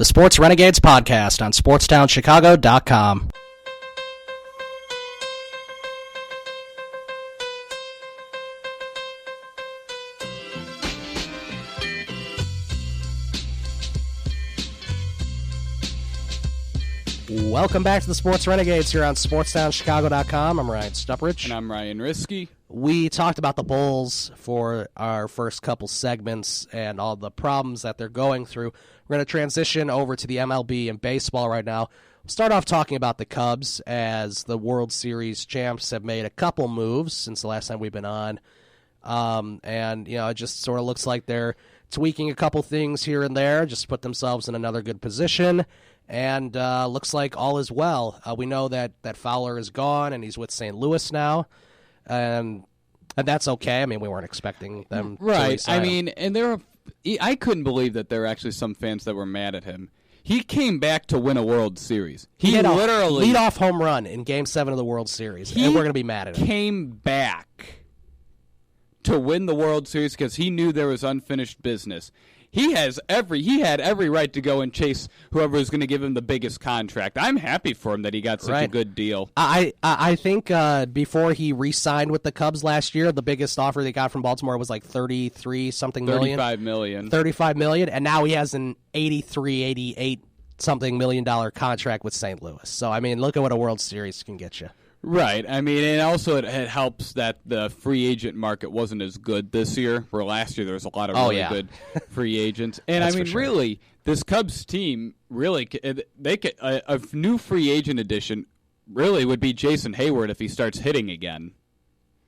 The Sports Renegades podcast on SportsTownChicago.com. Welcome back to the Sports Renegades here on SportsTownChicago.com. I'm Ryan Stuprich. And I'm Ryan Risky. We talked about the Bulls for our first couple segments and all the problems that they're going through. We're going to transition over to the MLB and baseball right now. We'll start off talking about the Cubs, as the World Series champs have made a couple moves since the last time we've been on. And, you know, it just sort of looks like they're tweaking a couple things here and there, just to put themselves in another good position. And looks like all is well. We know that Fowler is gone, and he's with St. Louis now. And that's okay. I mean, we weren't expecting them to resign him. And I couldn't believe that there were actually some fans that were mad at him. He came back to win a World Series. He had literally a leadoff home run in Game 7 of the World Series, and we're going to be mad at him. He came back to win the World Series because he knew there was unfinished business. He had every right to go and chase whoever was going to give him the biggest contract. I'm happy for him that he got such a good deal. I think before he re-signed with the Cubs last year, the biggest offer they got from Baltimore was like $33-something million. $35 million, and now he has an $88-something million contract with St. Louis. So I mean, look at what a World Series can get you. Right. I mean, and also it helps that the free agent market wasn't as good this year, where last year there was a lot of good free agents. And I mean, really, this Cubs team, really, they could, a new free agent addition really would be Jason Hayward if he starts hitting again.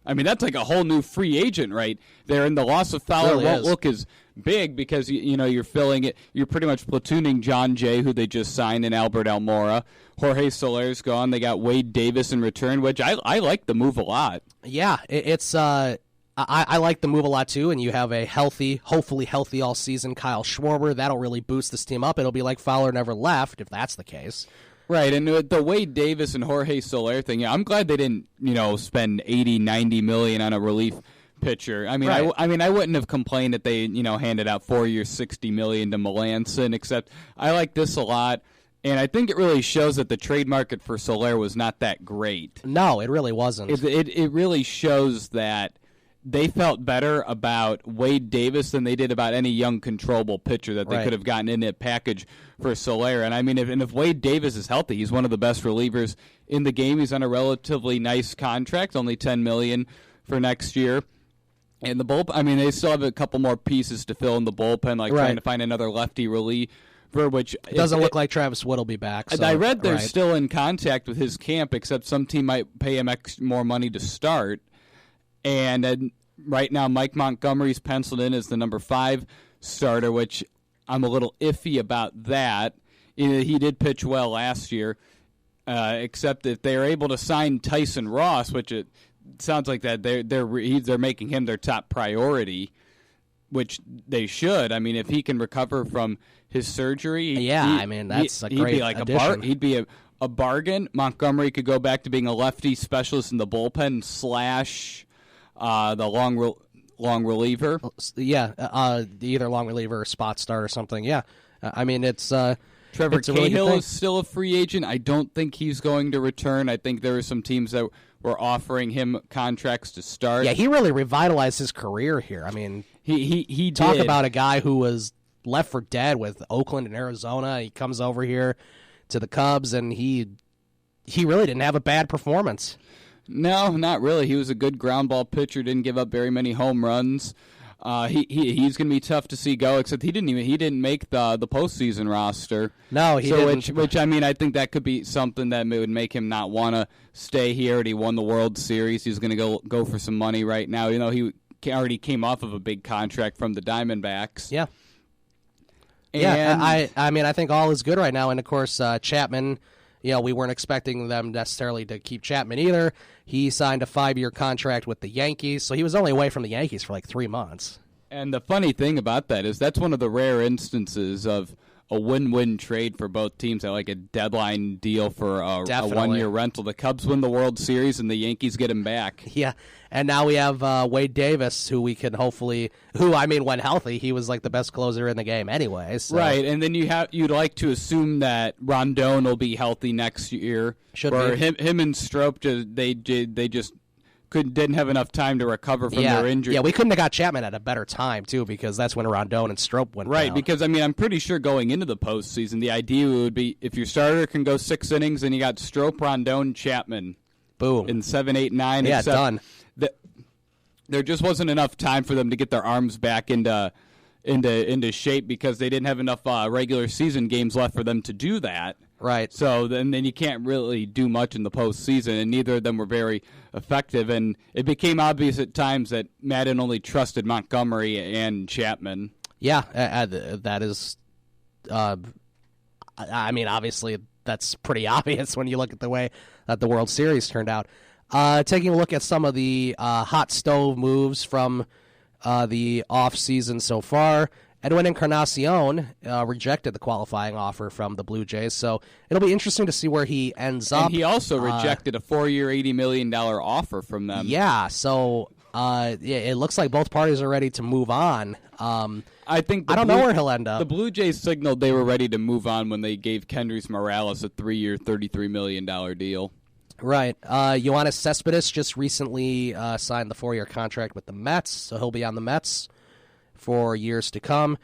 I mean, that's like a whole new free agent right there, and the loss of Fowler won't look as big because you're filling it. You're pretty much platooning John Jay, who they just signed, and Albert Almora. Jorge Soler's gone. They got Wade Davis in return, which I like the move a lot. Yeah, it's I like the move a lot too. And you have a hopefully healthy all season Kyle Schwarber. That'll really boost this team up. It'll be like Fowler never left if that's the case. Right, and the Wade Davis and Jorge Soler thing, I'm glad they didn't, spend $80-90 million on a relief pitcher. I mean, right. I wouldn't have complained if they, handed out 4 years, $60 million to Melanson. Except I like this a lot, and I think it really shows that the trade market for Soler was not that great. No, it really wasn't. It really shows that they felt better about Wade Davis than they did about any young controllable pitcher that they could have gotten in that package for Soler. And I mean, if Wade Davis is healthy, he's one of the best relievers in the game. He's on a relatively nice contract, only $10 million for next year. And the bullpen, I mean, they still have a couple more pieces to fill in the bullpen, like trying to find another lefty reliever. Which it doesn't look like Travis Wood will be back. So, I read they're still in contact with his camp, except some team might pay him more money to start. And right now, Mike Montgomery's penciled in as the number 5 starter, which I'm a little iffy about that. He did pitch well last year, except if they're able to sign Tyson Ross, which it sounds like that they're making him their top priority, which they should. I mean, if he can recover from his surgery, that's a great addition. He'd be a bargain. Montgomery could go back to being a lefty specialist in the bullpen / the long reliever. Yeah, either long reliever or spot start or something. Yeah, I mean it's Trevor it's Cahill is still a free agent. I don't think he's going to return. I think there were some teams that were offering him contracts to start. Yeah, he really revitalized his career here. I mean, he talk did. About a guy who was left for dead with Oakland and Arizona. He comes over here to the Cubs, and he really didn't have a bad performance. No, not really. He was a good ground ball pitcher. Didn't give up very many home runs. He's going to be tough to see go. Except he didn't make the postseason roster. No, he didn't. Which I mean, I think that could be something that would make him not want to stay here. And he won the World Series. He's going to go for some money right now. He already came off of a big contract from the Diamondbacks. Yeah. I mean, I think all is good right now. And of course, Chapman. We weren't expecting them necessarily to keep Chapman either. He signed a 5-year contract with the Yankees, so he was only away from the Yankees for like 3 months. And the funny thing about that is that's one of the rare instances of a win-win trade for both teams. I like a deadline deal for a 1-year rental. The Cubs win the World Series, and the Yankees get him back. Yeah, and now we have Wade Davis, who we can hopefully, when healthy, he was like the best closer in the game anyway. So. Right, and then you'd like to assume that Rondon will be healthy next year. Should be. Him and Strop, they just didn't have enough time to recover from their injury. Yeah, we couldn't have got Chapman at a better time, too, because that's when Rondon and Strop went right, down. Because, I'm pretty sure going into the postseason, the idea would be if your starter can go 6 innings and you got Strop, Rondon, Chapman. Boom. In 7, 8, 9. Yeah, done. There just wasn't enough time for them to get their arms back into shape because they didn't have enough regular season games left for them to do that. Right. So then you can't really do much in the postseason, and neither of them were very effective. And it became obvious at times that Madden only trusted Montgomery and Chapman. Yeah, that is. Obviously, that's pretty obvious when you look at the way that the World Series turned out. Taking a look at some of the hot stove moves from the offseason so far. Edwin Encarnacion rejected the qualifying offer from the Blue Jays, so it'll be interesting to see where he ends up. And he also rejected a 4-year, $80 million offer from them. Yeah, so it looks like both parties are ready to move on. I don't know where he'll end up. The Blue Jays signaled they were ready to move on when they gave Kendrys Morales a 3-year, $33 million deal. Right. Yoenis Cespedes just recently signed the 4-year contract with the Mets, so he'll be on the Mets for years to come.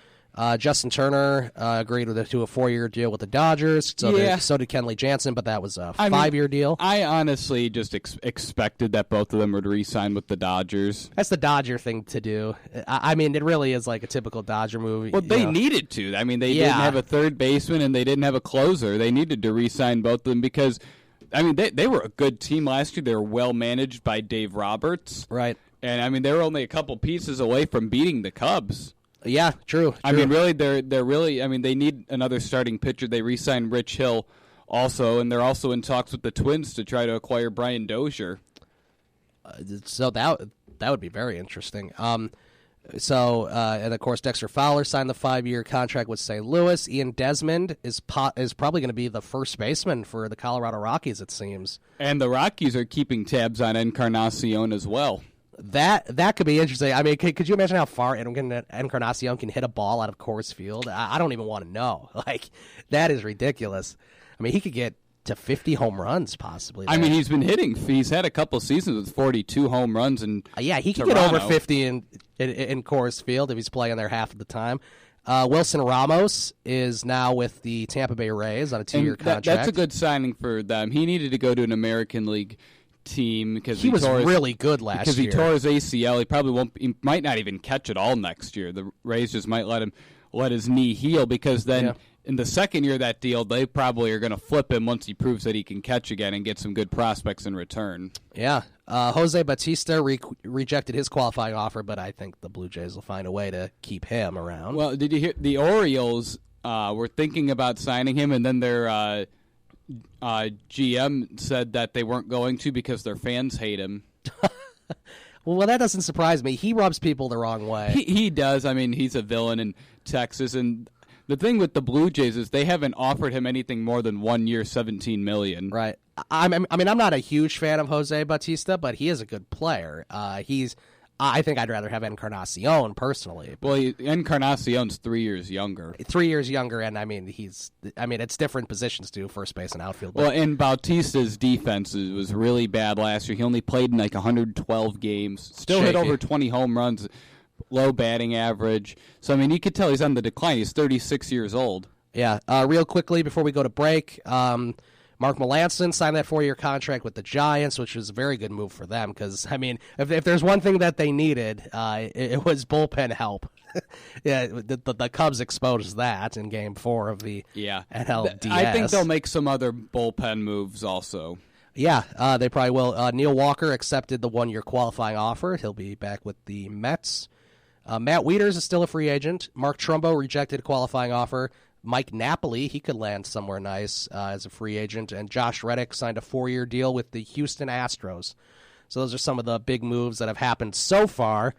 Justin Turner agreed to a 4-year deal with the Dodgers. So did Kenley Jansen, but that was a 5-year deal. I honestly just expected that both of them would re-sign with the Dodgers. That's the Dodger thing to do. It really is like a typical Dodger movie. Well, they needed to. They didn't have a third baseman and they didn't have a closer. They needed to re-sign both of them because, they were a good team last year. They were well managed by Dave Roberts. Right. And, they were only a couple pieces away from beating the Cubs. Yeah, true. Really, they're really. They need another starting pitcher. They re-signed Rich Hill, also, and they're also in talks with the Twins to try to acquire Brian Dozier. So that would be very interesting. And of course, Dexter Fowler signed the 5-year contract with St. Louis. Ian Desmond is probably going to be the first baseman for the Colorado Rockies, it seems. And the Rockies are keeping tabs on Encarnacion as well. That could be interesting. Could you imagine how far Encarnacion can hit a ball out of Coors Field? I don't even want to know. That is ridiculous. He could get to 50 home runs possibly. He's been hitting. He's had a couple seasons with 42 home runs. And he could get over 50 in Coors Field if he's playing there half of the time. Wilson Ramos is now with the Tampa Bay Rays on a 2-year contract. That's a good signing for them. He needed to go to an American League team because he was really good last year. Because he tore his ACL, he probably won't. He might not even catch it all next year. The Rays just might let his knee heal because then in the second year of that deal, they probably are going to flip him once he proves that he can catch again and get some good prospects in return. Yeah, Jose Bautista rejected his qualifying offer, but I think the Blue Jays will find a way to keep him around. Well, did you hear the Orioles were thinking about signing him, and then their GM said that they weren't going to because their fans hate him. Well, that doesn't surprise me. He rubs people the wrong way. He does. He's a villain in Texas. And the thing with the Blue Jays is they haven't offered him anything more than 1 year, $17 million. Right. I'm not a huge fan of Jose Bautista, but he is a good player. I think I'd rather have Encarnacion personally. Well, Encarnacion's 3 years younger. 3 years younger, and it's different positions too, first base and outfield. Well, and Bautista's defense was really bad last year. He only played in 112 games. Still hit over 20 home runs, low batting average. So you could tell he's on the decline. He's 36 years old. Yeah. Real quickly before we go to break. Mark Melancon signed that 4-year contract with the Giants, which was a very good move for them because, if there's one thing that they needed, it was bullpen help. The Cubs exposed that in Game 4 of the NLDS. I think they'll make some other bullpen moves also. Yeah, they probably will. Neil Walker accepted the 1-year qualifying offer. He'll be back with the Mets. Matt Wieters is still a free agent. Mark Trumbo rejected a qualifying offer. Mike Napoli, he could land somewhere nice as a free agent. And Josh Reddick signed a 4-year deal with the Houston Astros. So those are some of the big moves that have happened so far.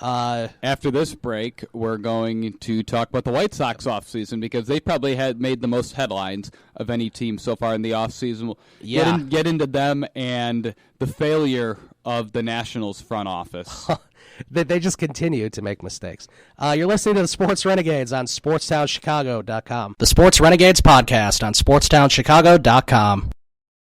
After this break, we're going to talk about the White Sox offseason because they probably had made the most headlines of any team so far in the offseason. We'll get into them and the failure of the Nationals front office. They just continue to make mistakes. You're listening to the Sports Renegades on SportsTownChicago.com. The Sports Renegades podcast on SportsTownChicago.com.